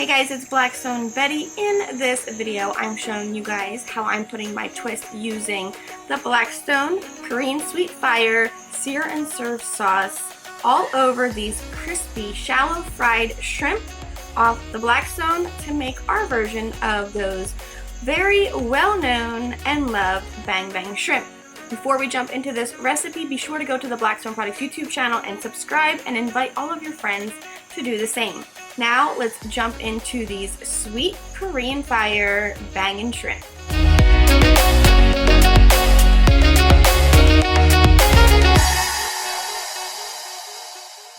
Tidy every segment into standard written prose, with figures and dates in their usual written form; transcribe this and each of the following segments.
Hey guys, it's Blackstone Betty. In this video, I'm showing you guys how I'm putting my twist using the Blackstone Korean Sweet Fire Sear and Serve sauce all over these crispy, shallow fried shrimp off the Blackstone to make our version of those very well-known and loved Bang Bang shrimp. Before we jump into this recipe, be sure to go to the Blackstone Products YouTube channel and subscribe and invite all of your friends to do the same. Now let's jump into these sweet Korean fire bangin' shrimp.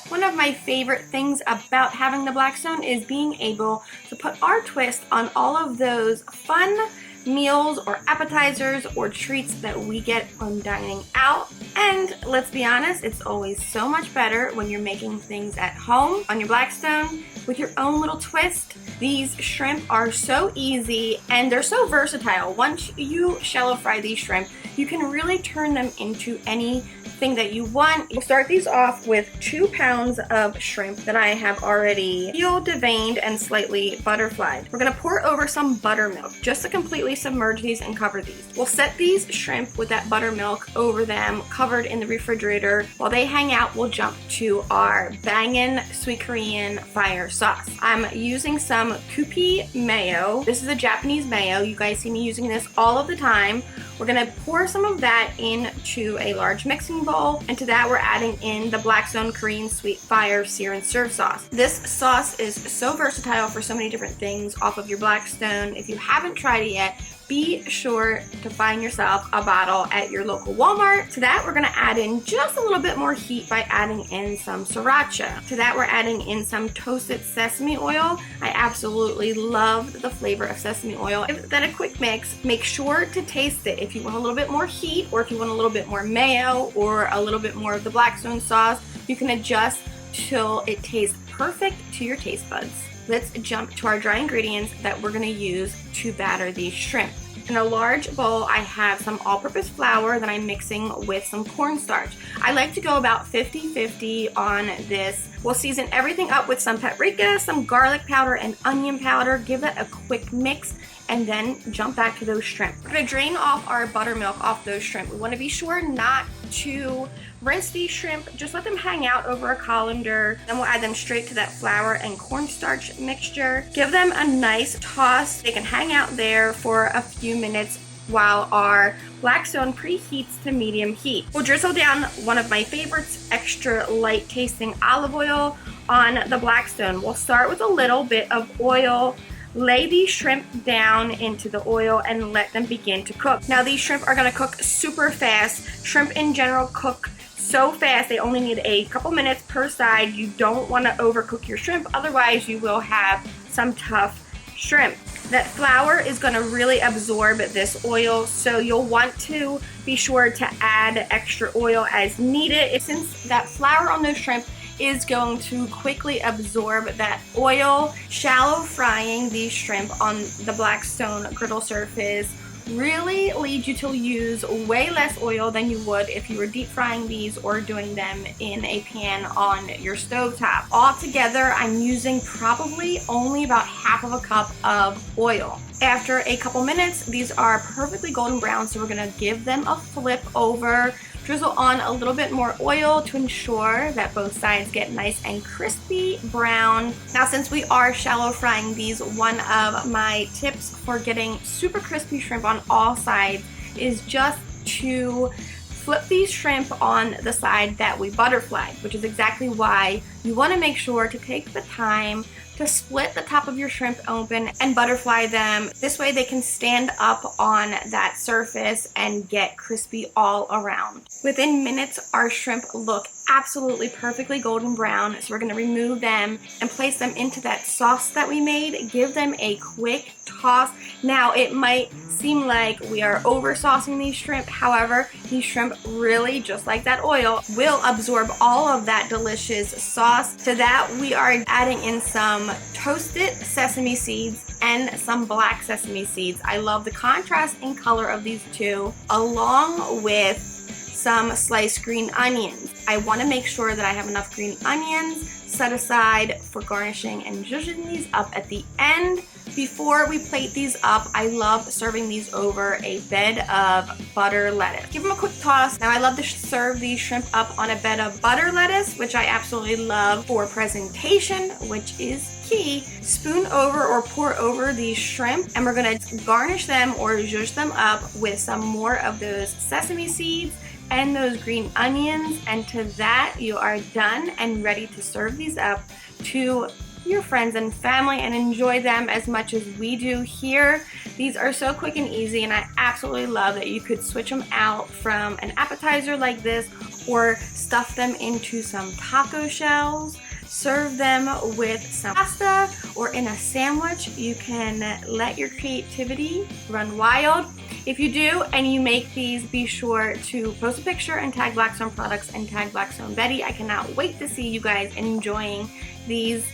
One of my favorite things about having the Blackstone is being able to put our twist on all of those fun meals or appetizers or treats that we get when dining out. And let's be honest, it's always so much better when you're making things at home on your Blackstone with your own little twist. These shrimp are so easy and they're so versatile. Once you shallow fry these shrimp, you can really turn them into anything that you want. We'll start these off with 2 pounds of shrimp that I have already peeled, deveined, and slightly butterflied. We're gonna pour over some buttermilk just to completely submerge these and cover these. We'll set these shrimp with that buttermilk over them, covered in the refrigerator. While they hang out, we'll jump to our bangin' sweet Korean fire sauce. I'm using some Kewpie mayo. This is a Japanese mayo. You guys see me using this all of the time. We're gonna pour some of that into a large mixing bowl, and to that we're adding in the Blackstone Korean Sweet Fire Sear and Serve sauce. This sauce is so versatile for so many different things off of your Blackstone. If you haven't tried it yet, be sure to find yourself a bottle at your local Walmart. To that, we're gonna add in just a little bit more heat by adding in some sriracha. To that, we're adding in some toasted sesame oil. I absolutely love the flavor of sesame oil. Give that a quick mix. Make sure to taste it. If you want a little bit more heat, or if you want a little bit more mayo, or a little bit more of the Blackstone sauce, you can adjust till it tastes perfect to your taste buds. Let's jump to our dry ingredients that we're gonna use to batter these shrimp. In a large bowl, I have some all-purpose flour that I'm mixing with some cornstarch. I like to go about 50-50 on this. We'll season everything up with some paprika, some garlic powder, and onion powder. Give that a quick mix, and then jump back to those shrimp. We're gonna drain off our buttermilk off those shrimp. We wanna be sure not to rinse these shrimp, just let them hang out over a colander. Then we'll add them straight to that flour and cornstarch mixture. Give them a nice toss. They can hang out there for a few minutes while our Blackstone preheats to medium heat. We'll drizzle down one of my favorites, extra light tasting olive oil on the Blackstone. We'll start with a little bit of oil. Lay these shrimp down into the oil and let them begin to cook. Now these shrimp are gonna cook super fast. Shrimp in general cook so fast, they only need a couple minutes per side. You don't wanna overcook your shrimp, otherwise you will have some tough shrimp. That flour is gonna really absorb this oil, so you'll want to be sure to add extra oil as needed. Since that flour on those shrimp is going to quickly absorb that oil, shallow frying these shrimp on the Blackstone griddle surface really leads you to use way less oil than you would if you were deep frying these or doing them in a pan on your stovetop. Altogether, I'm using probably only about half of a cup of oil. After a couple minutes, these are perfectly golden brown, so we're gonna give them a flip over. Drizzle on a little bit more oil to ensure that both sides get nice and crispy brown. Now, since we are shallow frying these, one of my tips for getting super crispy shrimp on all sides is just to flip these shrimp on the side that we butterflied, which is exactly why you want to make sure to take the time to split the top of your shrimp open and butterfly them. This way they can stand up on that surface and get crispy all around. Within minutes, our shrimp look absolutely perfectly golden brown, so we're gonna remove them and place them into that sauce that we made. Give them a quick toss. Now, it might seem like we are over saucing these shrimp. However, these shrimp really, just like that oil, will absorb all of that delicious sauce. To that, we are adding in some toasted sesame seeds and some black sesame seeds. I love the contrast in color of these two, along with some sliced green onions. I want to make sure that I have enough green onions, set aside for garnishing and zhuzhing these up at the end. Before we plate these up, I love serving these over a bed of butter lettuce. Give them a quick toss. Now I love to serve these shrimp up on a bed of butter lettuce, which I absolutely love for presentation, which is key. Spoon over or pour over these shrimp, and we're gonna garnish them or zhuzh them up with some more of those sesame seeds and those green onions, and to that you are done and ready to serve these up to your friends and family and enjoy them as much as we do here. These are so quick and easy, and I absolutely love that you could switch them out from an appetizer like this or stuff them into some taco shells. Serve them with some pasta or in a sandwich. You can let your creativity run wild. If you do and you make these, be sure to post a picture and tag Blackstone Products and tag BlackstoneBetty. I cannot wait to see you guys enjoying these.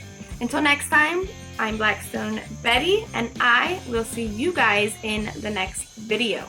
Until next time, I'm Blackstone Betty, and I will see you guys in the next video.